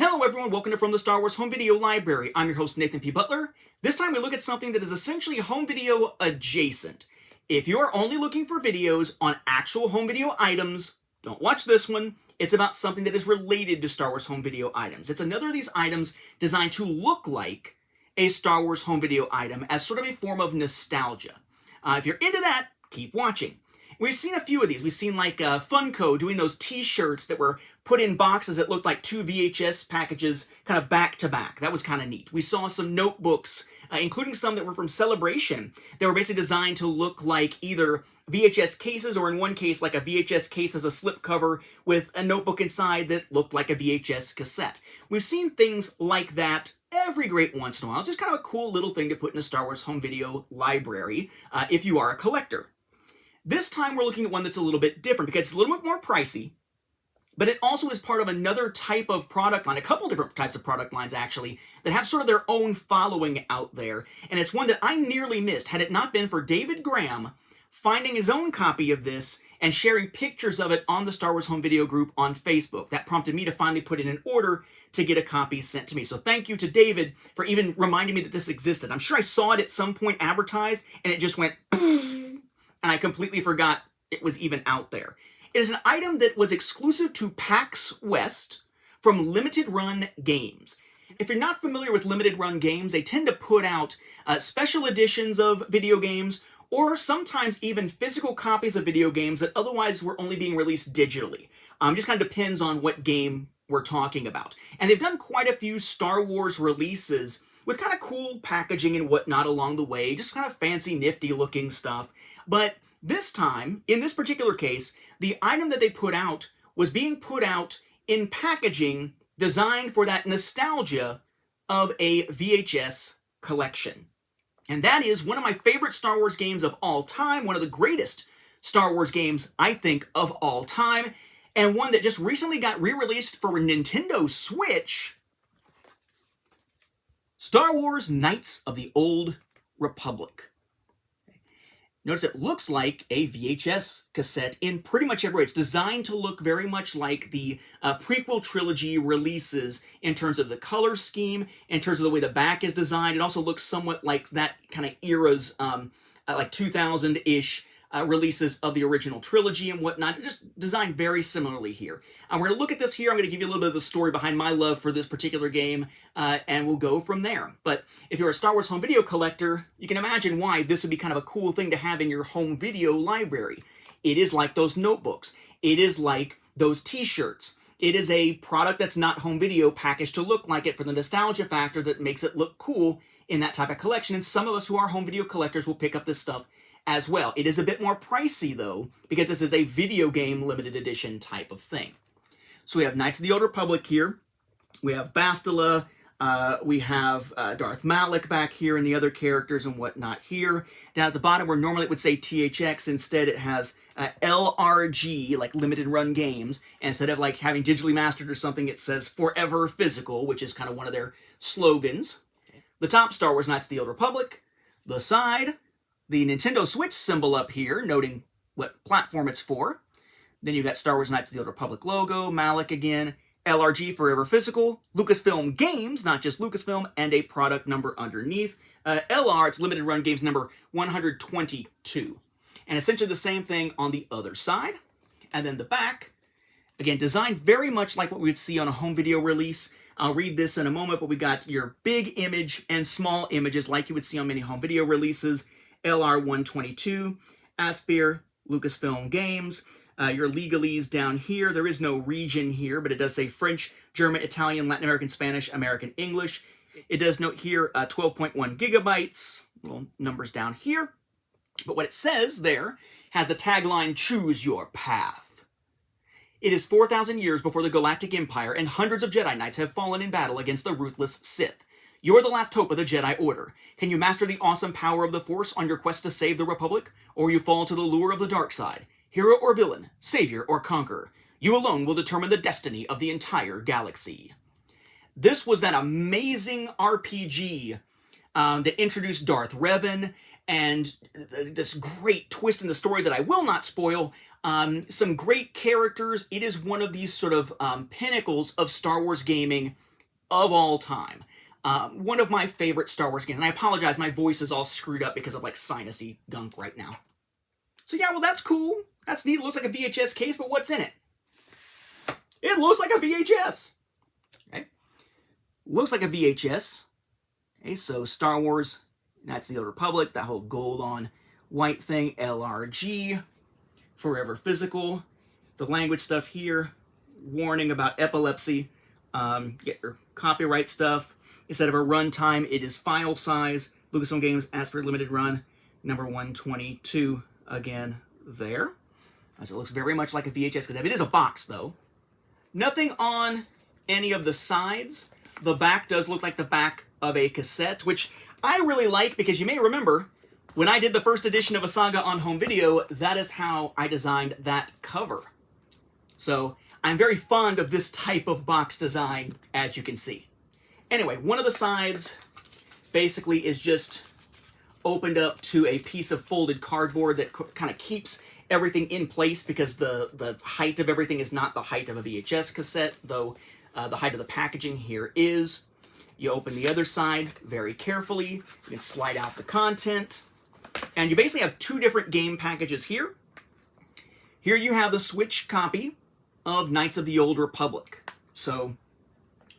Hello everyone, welcome to From the Star Wars Home Video Library. I'm your host Nathan P. Butler. This time we look at something that is essentially home video adjacent. If you're only looking for videos on actual home video items, don't watch this one. It's about something that is related to Star Wars home video items. It's another of these items designed to look like a Star Wars home video item as sort of a form of nostalgia. If you're into that, keep watching. We've seen a few of these. We've seen like Funko doing those t-shirts that were put in boxes that looked like two VHS packages kind of back to back. That was kind of neat. We saw some notebooks, including some that were from Celebration, that were basically designed to look like either VHS cases or in one case like a VHS case as a slipcover with a notebook inside that looked like a VHS cassette. We've seen things like that every great once in a while. It's just kind of a cool little thing to put in a Star Wars home video library if you are a collector. This time we're looking at one that's a little bit different because it's a little bit more pricey, but it also is part of another type of product line, a couple different types of product lines actually, that have sort of their own following out there. And it's one that I nearly missed had it not been for David Graham finding his own copy of this and sharing pictures of it on the Star Wars Home Video group on Facebook. That prompted me to finally put in an order to get a copy sent to me. So thank you to David for even reminding me that this existed. I'm sure I saw it at some point advertised and it just went and I completely forgot it was even out there. It is an item that was exclusive to PAX West from Limited Run Games. If you're not familiar with Limited Run Games, they tend to put out special editions of video games or sometimes even physical copies of video games that otherwise were only being released digitally. Just kind of depends on what game we're talking about. And they've done quite a few Star Wars releases with kind of cool packaging and whatnot along the way, just kind of fancy, nifty looking stuff. But this time, in this particular case, the item that they put out was being put out in packaging designed for that nostalgia of a VHS collection. And that is one of my favorite Star Wars games of all time, one of the greatest Star Wars games, I think, of all time, and one that just recently got re-released for Nintendo Switch, Star Wars Knights of the Old Republic. Notice it looks like a VHS cassette in pretty much every way. It's designed to look very much like the prequel trilogy releases in terms of the color scheme, in terms of the way the back is designed. It also looks somewhat like that kind of era's like 2000-ish releases of the original trilogy and whatnot. Just designed very similarly here. We're going to look at this here. I'm going to give you a little bit of the story behind my love for this particular game, and we'll go from there. But if you're a Star Wars home video collector, you can imagine why this would be kind of a cool thing to have in your home video library. It is like those notebooks. It is like those t-shirts. It is a product that's not home video packaged to look like it for the nostalgia factor that makes it look cool in that type of collection. And some of us who are home video collectors will pick up this stuff as well. It is a bit more pricey though, because this is a video game limited edition type of thing. So we have Knights of the Old Republic here. We have Bastila. We have Darth Malak back here and the other characters and whatnot here. Down at the bottom where normally it would say THX, instead it has LRG, like Limited Run Games. And instead of like having digitally mastered or something, it says Forever Physical, which is kind of one of their slogans. The top, Star Wars Knights of the Old Republic. The side, the Nintendo Switch symbol up here, noting what platform it's for. Then you've got Star Wars Knights of the Old Republic logo, Malak again, LRG Forever Physical, Lucasfilm Games, not just Lucasfilm, and a product number underneath. LR, it's Limited Run Games number 122. And essentially the same thing on the other side. And then the back, again, designed very much like what we would see on a home video release. I'll read this in a moment, but we got your big image and small images like you would see on many home video releases. LR122, Aspyr, Lucasfilm Games. Your legalese down here. There is no region here, but it does say French, German, Italian, Latin American, Spanish, American English. It does note here 12.1 gigabytes, little numbers down here. But what it says there has the tagline, "Choose your path." It is 4,000 years before the Galactic Empire, and hundreds of Jedi Knights have fallen in battle against the ruthless Sith. You're the last hope of the Jedi Order. Can you master the awesome power of the Force on your quest to save the Republic? Or you fall to the lure of the dark side? Hero or villain, savior or conqueror? You alone will determine the destiny of the entire galaxy. This was that amazing RPG that introduced Darth Revan and this great twist in the story that I will not spoil. Some great characters. It is one of these sort of pinnacles of Star Wars gaming of all time. One of my favorite Star Wars games, and I apologize, my voice is all screwed up because of like sinusy gunk right now. So yeah, well that's cool. That's neat. It looks like a VHS case, but what's in it? It looks like a VHS. Okay. Looks like a VHS. Okay, so Star Wars, Knights of the Old Republic, that whole gold on white thing, LRG, Forever Physical. The language stuff here, warning about epilepsy. Get your copyright stuff. Instead of a runtime, it is file size. Lucasfilm Games asked for a limited run. Number 122 again there. So it looks very much like a VHS cassette. It is a box though. Nothing on any of the sides. The back does look like the back of a cassette, which I really like because you may remember when I did the first edition of a saga on home video, that is how I designed that cover. So I'm very fond of this type of box design, as you can see. Anyway, one of the sides basically is just opened up to a piece of folded cardboard that kind of keeps everything in place because the height of everything is not the height of a VHS cassette, though the height of the packaging here is. You open the other side very carefully. You can slide out the content. And you basically have two different game packages here. Here you have the Switch copy of Knights of the Old Republic. So,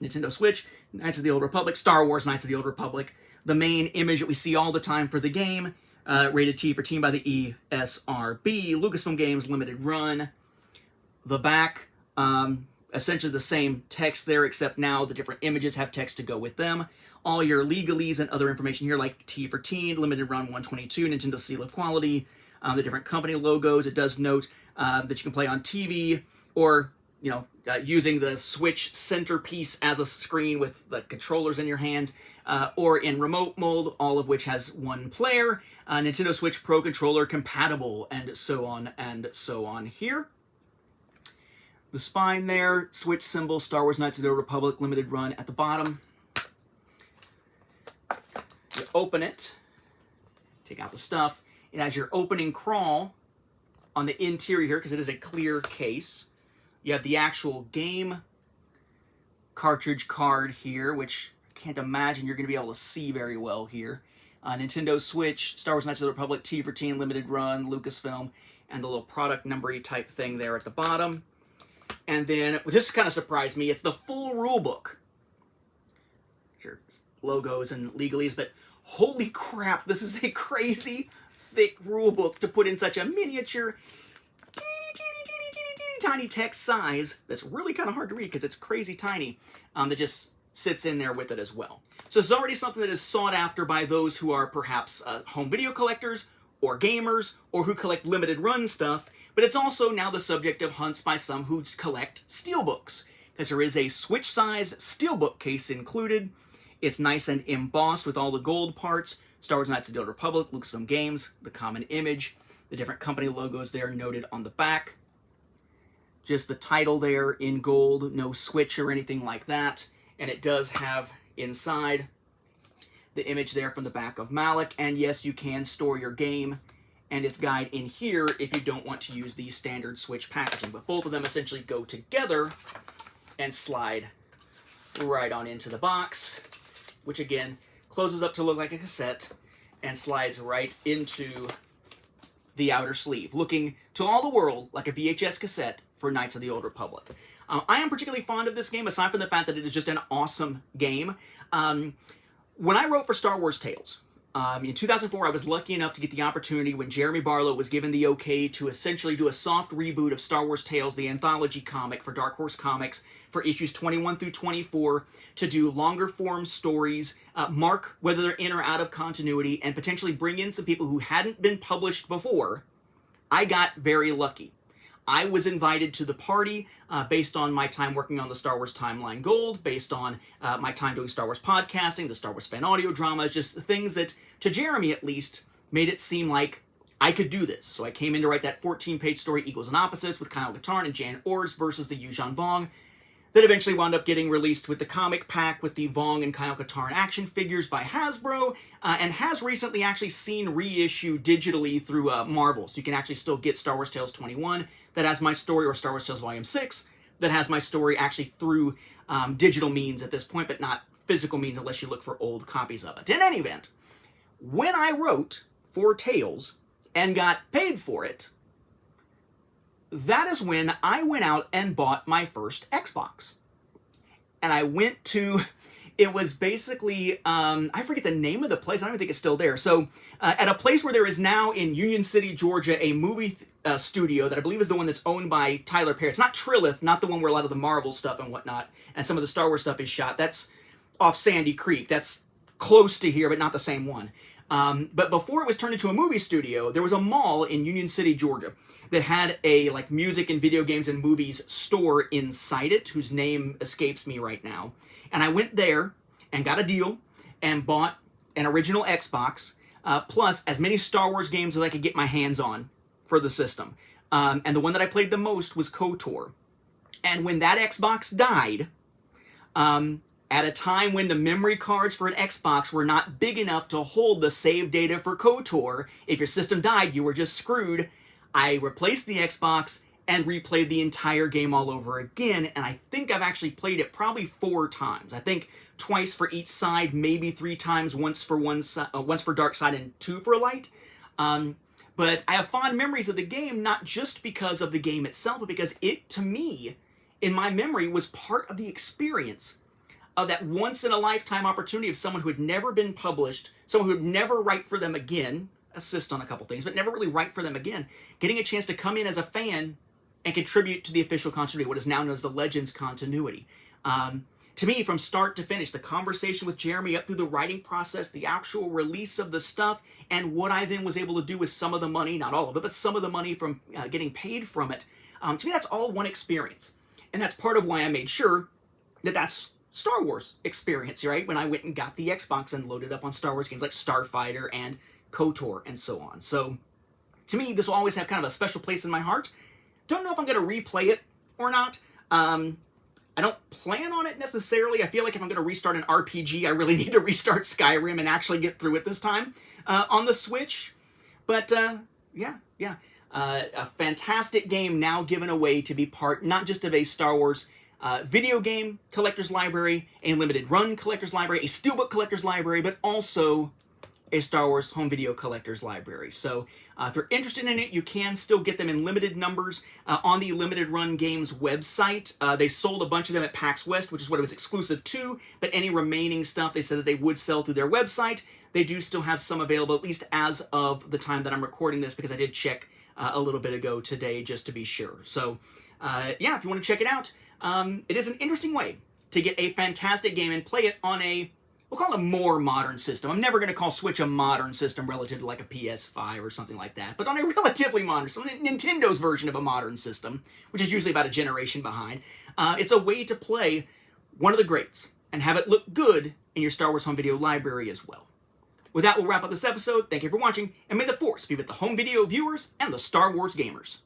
Nintendo Switch, Knights of the Old Republic, Star Wars Knights of the Old Republic. The main image that we see all the time for the game, rated T for Teen by the ESRB, Lucasfilm Games Limited Run. The back, essentially the same text there, except now the different images have text to go with them. All your legalese and other information here, like T for Teen, Limited Run 122, Nintendo Seal of Quality, the different company logos. It does note that you can play on TV or, you know, using the Switch centerpiece as a screen with the controllers in your hands, or in remote mode, all of which has one player, Nintendo Switch Pro Controller compatible, and so on here. The spine there, Switch symbol, Star Wars Knights of the Old Republic Limited Run at the bottom. You open it, take out the stuff. It has your opening crawl on the interior here because it is a clear case. You have the actual game cartridge card here, which I can't imagine you're going to be able to see very well here. Nintendo Switch, Star Wars Knights of the Republic, T for Teen, Limited Run, Lucasfilm, and the little product number type thing there at the bottom. And then, this kind of surprised me, it's the full rule book. Sure, logos and legalese, but holy crap, this is a crazy thick rule book to put in such a miniature, teeny tiny text size that's really kind of hard to read because it's crazy tiny, that just sits in there with it as well. So it's already something that is sought after by those who are perhaps home video collectors or gamers or who collect limited run stuff, but it's also now the subject of hunts by some who collect steelbooks because there is a Switch-sized steelbook case included. It's nice and embossed with all the gold parts. Star Wars Knights of the Old Republic, Lucasfilm Games, the common image, the different company logos there noted on the back. Just the title there in gold, no Switch or anything like that. And it does have inside the image there from the back of Malik. And yes, you can store your game and its guide in here if you don't want to use the standard Switch packaging. But both of them essentially go together and slide right on into the box, which again closes up to look like a cassette and slides right into the outer sleeve, looking to all the world like a VHS cassette for Knights of the Old Republic. I am particularly fond of this game, aside from the fact that it is just an awesome game. When I wrote for Star Wars Tales, in 2004, I was lucky enough to get the opportunity when Jeremy Barlow was given the okay to essentially do a soft reboot of Star Wars Tales, the anthology comic for Dark Horse Comics, for issues 21 through 24, to do longer form stories, mark whether they're in or out of continuity, and potentially bring in some people who hadn't been published before. I got very lucky. I was invited to the party based on my time working on the Star Wars Timeline Gold, based on my time doing Star Wars podcasting, the Star Wars fan audio dramas, just things that, to Jeremy at least, made it seem like I could do this. So I came in to write that 14-page story, Equals and Opposites, with Kyle Katarn and Jan Ors versus the Yuuzhan Vong, that eventually wound up getting released with the comic pack with the Vong and Kyle Katarn action figures by Hasbro, and has recently actually seen reissue digitally through Marvel. So you can actually still get Star Wars Tales 21, that has my story, or Star Wars Tales Volume 6, that has my story actually through digital means at this point, but not physical means unless you look for old copies of it. In any event, when I wrote for Tales and got paid for it, that is when I went out and bought my first Xbox. And I went to, it was basically, I forget the name of the place, I don't even think it's still there. So at a place where there is now in Union City, Georgia, a movie studio that I believe is the one that's owned by Tyler Perry. It's not Trilith, not the one where a lot of the Marvel stuff and whatnot, and some of the Star Wars stuff is shot. That's off Sandy Creek. That's close to here, but not the same one. But before it was turned into a movie studio, there was a mall in Union City, Georgia, that had a like music and video games and movies store inside it, whose name escapes me right now. And I went there and got a deal and bought an original Xbox, plus as many Star Wars games as I could get my hands on for the system. And the one that I played the most was KOTOR. And when that Xbox died, at a time when the memory cards for an Xbox were not big enough to hold the save data for KOTOR, if your system died, you were just screwed. I replaced the Xbox and replayed the entire game all over again, and I think I've actually played it probably 4 times. I think twice for each side, maybe 3 times, once for Dark Side and 2 for Light. But I have fond memories of the game, not just because of the game itself, but because it, to me, in my memory, was part of the experience of that once-in-a-lifetime opportunity of someone who had never been published, someone who would never write for them again, assist on a couple things, but never really write for them again, getting a chance to come in as a fan and contribute to the official continuity, what is now known as the Legends continuity. To me, from start to finish, the conversation with Jeremy up through the writing process, the actual release of the stuff, and what I then was able to do with some of the money, not all of it, but some of the money from getting paid from it, to me that's all one experience. And that's part of why I made sure that that's Star Wars experience, right? When I went and got the Xbox and loaded up on Star Wars games like Starfighter and KOTOR and so on. So to me, this will always have kind of a special place in my heart. Don't know if I'm going to replay it or not. I don't plan on it necessarily. I feel like if I'm going to restart an RPG, I really need to restart Skyrim and actually get through it this time on the Switch. But yeah. A fantastic game now given away to be part not just of a Star Wars video game collector's library, a limited run collector's library, a steelbook collector's library, but also a Star Wars home video collector's library. So if you're interested in it, you can still get them in limited numbers on the Limited Run Games website. They sold a bunch of them at PAX West, which is what it was exclusive to, but any remaining stuff they said that they would sell through their website. They do still have some available, at least as of the time that I'm recording this, because I did check a little bit ago today just to be sure. So yeah, if you want to check it out, it is an interesting way to get a fantastic game and play it on a, we'll call it a more modern system. I'm never going to call Switch a modern system relative to like a PS5 or something like that, but on a relatively modern system, Nintendo's version of a modern system, which is usually about a generation behind. It's a way to play one of the greats and have it look good in your Star Wars home video library as well. With that, we'll wrap up this episode. Thank you for watching, and may the Force be with the home video viewers and the Star Wars gamers.